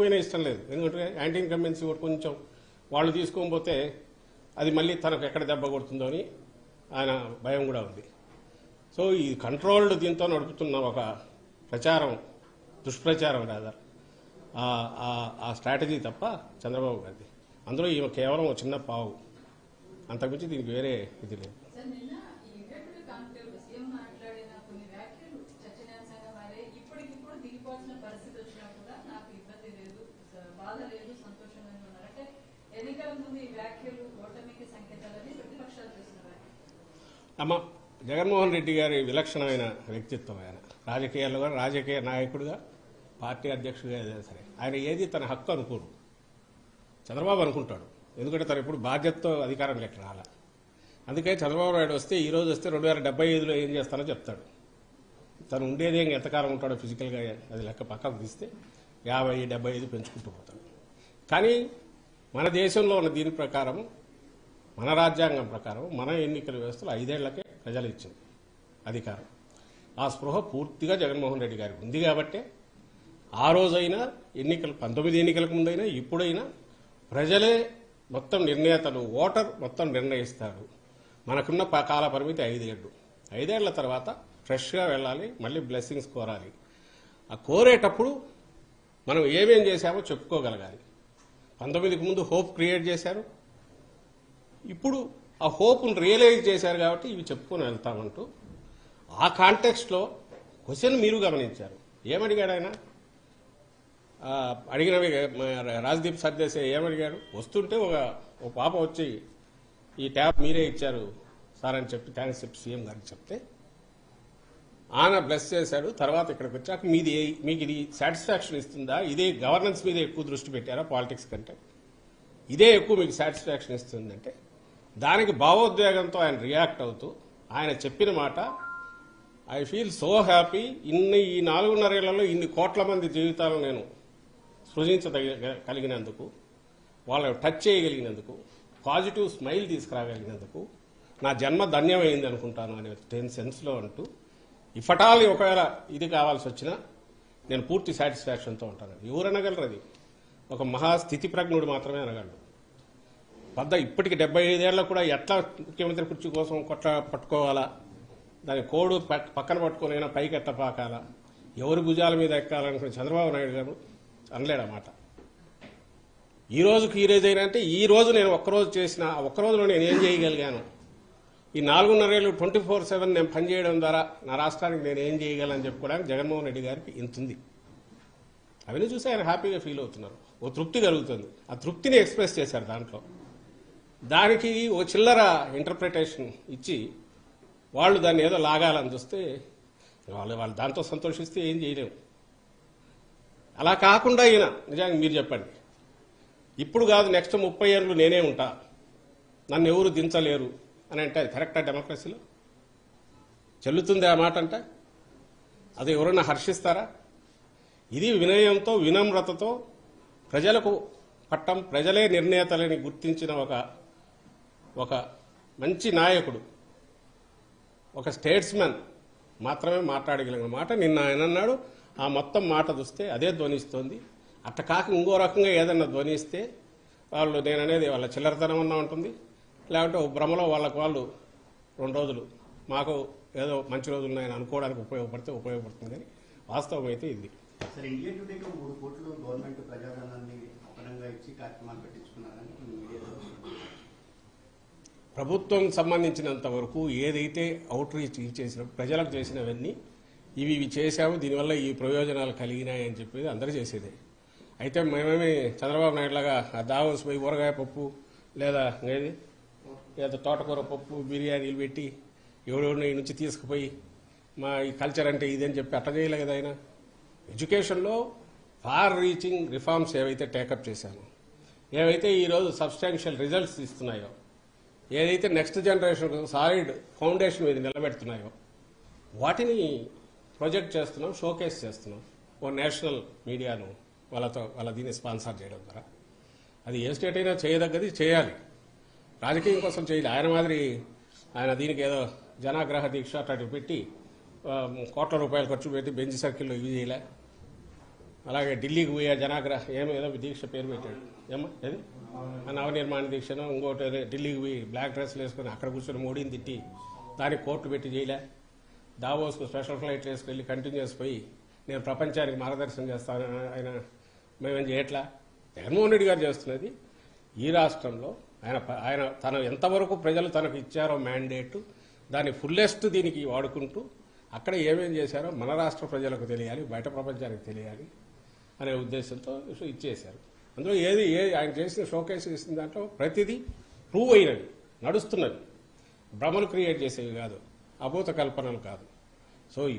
పోయినా ఇష్టం లేదు. ఎందుకంటే యాంటీ ఇన్కంబెన్సీ కూడా కొంచెం వాళ్ళు తీసుకోకపోతే అది మళ్ళీ తనకు ఎక్కడ దెబ్బ కొడుతుందో అని ఆయన భయం కూడా ఉంది. సో ఈ కంట్రోల్డ్ దీంతో నడుపుతున్న ఒక ప్రచారం, దుష్ప్రచారం రాదా ఆ స్ట్రాటజీ తప్ప చంద్రబాబు గారిది. అందులో ఈమె కేవలం ఒక చిన్న పావు, అంతకుమించి దీనికి వేరే ఇది లేదు. అమ్మ, జగన్మోహన్ రెడ్డి గారి విలక్షణమైన వ్యక్తిత్వం. ఆయన రాజకీయాల్లో కానీ రాజకీయ నాయకుడిగా, పార్టీ అధ్యక్షుడిగా ఏదైనా సరే ఆయన ఏది తన హక్కు అనుకోడు. చంద్రబాబు అనుకుంటాడు, ఎందుకంటే తను ఎప్పుడు బాధ్యతతో అధికారం లెక్క రాల. అందుకే చంద్రబాబు నాయుడు వస్తే ఈ రోజు వస్తే 2075లో ఏం చేస్తానో చెప్తాడు. తను ఉండేది ఎంతకాలం ఉంటాడో ఫిజికల్గా అది లెక్క పక్కకు తీస్తే 50, 75 పెంచుకుంటూ పోతాడు. కానీ మన దేశంలో ఉన్న దీని ప్రకారం, మన రాజ్యాంగం ప్రకారం, మన ఎన్నికల వ్యవస్థలో 5 ఏళ్లకే ప్రజలు ఇచ్చింది అధికారం. ఆ స్పృహ పూర్తిగా జగన్మోహన్ రెడ్డి గారికి ఉంది కాబట్టి ఆ రోజైనా ఎన్నికలు 19 ఎన్నికలకు ముందైనా ఇప్పుడైనా ప్రజలే మొత్తం నిర్ణేతలు, ఓటర్ మొత్తం నిర్ణయిస్తారు. మనకున్న కాల పరిమితి 5 ఏళ్ళు. 5 ఏళ్ల తర్వాత ఫ్రెష్గా వెళ్ళాలి, మళ్ళీ బ్లెస్సింగ్స్ కోరాలి. ఆ కోరేటప్పుడు మనం ఏమేం చేశామో చెప్పుకోగలగాలి. 19కి ముందు హోప్ క్రియేట్ చేశారు, ఇప్పుడు ఆ హోప్ను రియలైజ్ చేశారు కాబట్టి ఇవి చెప్పుకొని వెళ్తామంటూ ఆ కాంటెక్స్ట్లో క్వశ్చన్ మీరు గమనించారు. ఏమడిగాడు ఆయన? అడిగినవి రాజ్దీప్ సర్దేశాయ్ ఏమడిగాడు? వస్తుంటే ఒక పాప వచ్చి ఈ ట్యాబ్ మీరే ఇచ్చారు సార్ అని చెప్పి థ్యాంక్స్ చెప్పి సీఎం గారికి చెప్తే ఆయన బ్లెస్ చేశాడు. తర్వాత ఇక్కడికి వచ్చాక మీకు ఇది సాటిస్ఫాక్షన్ ఇస్తుందా? ఇదే గవర్నెన్స్ మీద ఎక్కువ దృష్టి పెట్టారా పాలిటిక్స్ కంటే? ఇదే ఎక్కువ మీకు సాటిస్ఫాక్షన్ ఇస్తుందంటే దానికి భావోద్వేగంతో ఆయన రియాక్ట్ అవుతూ ఆయన చెప్పిన మాట, ఐ ఫీల్ సో హ్యాపీ, ఈ 4.5 ఏళ్లలో ఇన్ని కోట్ల మంది జీవితాలను నేను సృజించగలిగినందుకు, వాళ్ళని టచ్ చేయగలిగినందుకు, పాజిటివ్ స్మైల్ తీసుకురాగలిగినందుకు నా జన్మ ధన్యమైంది అనుకుంటాను అనే 10 సెన్స్లో అంటూ, ఇఫటాలి ఒకవేళ ఇది కావాల్సి వచ్చినా నేను పూర్తి సాటిస్ఫాక్షన్తో ఉంటాను. ఎవరు అనగలరు? అది ఒక మహాస్థితి ప్రజ్ఞుడు మాత్రమే అనగలడు. ఇప్పటికి 75 ఏళ్ళకు కూడా ఎట్లా ముఖ్యమంత్రి కుర్చీ కోసం పట్టుకోవాలా, దాని కోడు పక్కన పట్టుకునైనా పైకి ఎట్లా పాకాలా, ఎవరి భుజాల మీద ఎక్కాలనుకునే చంద్రబాబు నాయుడు గారు అనలేడన్నమాట. ఈ రోజుకి ఈ రోజు అయినా అంటే ఈ రోజు నేను ఒక్కరోజు చేసిన ఒక్కరోజులో నేను ఏం చేయగలిగాను, ఈ 4.5 ఏళ్ళు 24/7 నేను పనిచేయడం ద్వారా నా రాష్ట్రానికి నేను ఏం చేయగలను చెప్పుకోవడానికి జగన్మోహన్ రెడ్డి గారికి ఇంతుంది. అవన్నీ చూసి ఆయన హ్యాపీగా ఫీల్ అవుతున్నారు, ఓ తృప్తి కలుగుతుంది. ఆ తృప్తిని ఎక్స్ప్రెస్ చేశారు. దానికి ఓ చిల్లర ఇంటర్ప్రిటేషన్ ఇచ్చి వాళ్ళు దాన్ని ఏదో లాగాలని చూస్తే వాళ్ళు దాంతో సంతోషిస్తే ఏం చేయలేము. అలా కాకుండా ఈయన నిజంగా మీరు చెప్పండి, ఇప్పుడు కాదు నెక్స్ట్ 30 ఏళ్ళు నేనే ఉంటా, నన్ను ఎవరు దించలేరు అని అంటే అది కరెక్టా? డెమోక్రసీలో చెల్లుతుంది ఆ మాట? అంటే అది ఎవరైనా హర్షిస్తారా? ఇది వినయంతో, వినమ్రతతో ప్రజలకు పట్టం, ప్రజలే నిర్ణేతలని గుర్తించిన ఒక మంచి నాయకుడు, ఒక స్టేట్స్మెన్ మాత్రమే మాట్లాడగలిగిన మాట నిన్న ఆయన అన్నాడు. ఆ మొత్తం మాట చూస్తే అదే ధ్వనిస్తోంది. అట్ట కాక ఇంకో రకంగా ఏదన్నా ధ్వనిస్తే వాళ్ళు నేననేది వాళ్ళ చిల్లరతనం అన్నా ఉంటుంది, లేకుంటే ఒక భ్రమలో వాళ్ళు 2 రోజులు మాకు ఏదో మంచి రోజులు ఉన్నాయని అనుకోవడానికి ఉపయోగపడుతుంది. కానీ వాస్తవం అయితే ఇది. $3 కోట్లు గవర్నమెంట్ ప్రజాధనాన్ని అపనంగా ఇచ్చి కార్యక్రమాలు పెట్టించుకున్నారని ప్రభుత్వం సంబంధించినంత వరకు ఏదైతే అవుట్ రీచ్ చేసిన ప్రజలకు చేసినవన్నీ ఇవి చేశాము, దీనివల్ల ఈ ప్రయోజనాలు కలిగినాయని చెప్పేది అందరూ చేసేదే. అయితే మేమేమి చంద్రబాబు నాయుడు లాగా దావోస్ పోయి ఊరగాయ పప్పు లేదా ఏదో తోటకూర పప్పు బిర్యానీలు పెట్టి ఎవరెవరిని నుంచి తీసుకుపోయి మా ఈ కల్చర్ అంటే ఇదని చెప్పి అట్లా చేయలే కదా ఆయన. ఎడ్యుకేషన్లో ఫార్ రీచింగ్ రిఫార్మ్స్ ఏవైతే టేకప్ చేశామో, ఏవైతే ఈరోజు సబ్స్టాన్షియల్ రిజల్ట్స్ ఇస్తున్నాయో, ఏదైతే నెక్స్ట్ జనరేషన్ సాలిడ్ ఫౌండేషన్ మీద నిలబెడుతున్నాయో వాటిని ప్రొజెక్ట్ చేస్తున్నాం, షోకేస్ చేస్తున్నాం. ఓ నేషనల్ మీడియాను వాళ్ళ దీన్ని స్పాన్సర్ చేయడం ద్వారా అది ఏ స్టేట్ అయినా చేయదగ్గది, చేయాలి. రాజకీయం కోసం చేయాలి. ఆయన దీనికి ఏదో జనాగ్రహ దీక్ష అట్లాంటివి పెట్టి కోట్ల రూపాయలు ఖర్చు పెట్టి బెంచ్ సర్కిల్లో ఇవి చేయలే. అలాగే ఢిల్లీకి పోయే జనాగ్రహ ఏదో దీక్ష పేరు పెట్టాడు ఏమో ఏది ఆ నవనిర్మాణ దీక్షను ఇంకోటి ఢిల్లీకి పోయి బ్లాక్ డ్రెస్లు వేసుకొని అక్కడ కూర్చొని మోడీని తిట్టి దానికి కోర్టు పెట్టి చేయలే. దావోస్కు స్పెషల్ ఫ్లైట్ వేసుకెళ్ళి కంటిన్యూస్ పోయి నేను ప్రపంచానికి మార్గదర్శనం చేస్తాను ఆయన మేమేం చేయట్లా. జగన్మోహన్ రెడ్డి గారు చేస్తున్నది ఈ రాష్ట్రంలో ఆయన తన ఎంతవరకు ప్రజలు తనకు ఇచ్చారో మ్యాండేట్ దాన్ని ఫుల్లెస్ట్ దీనికి వాడుకుంటూ అక్కడ ఏమేం చేశారో మన రాష్ట్ర ప్రజలకు తెలియాలి, బయట ప్రపంచానికి తెలియాలి అనే ఉద్దేశంతో ఇచ్చేశారు. అందులో ఏది ఆయన చేసిన షోకేస్ చేసిన దాంట్లో ప్రతిదీ ప్రూవ్ అయినవి, నడుస్తున్నవి, భ్రమలు క్రియేట్ చేసేవి కాదు, అభూత కల్పనలు కాదు. సో ఈ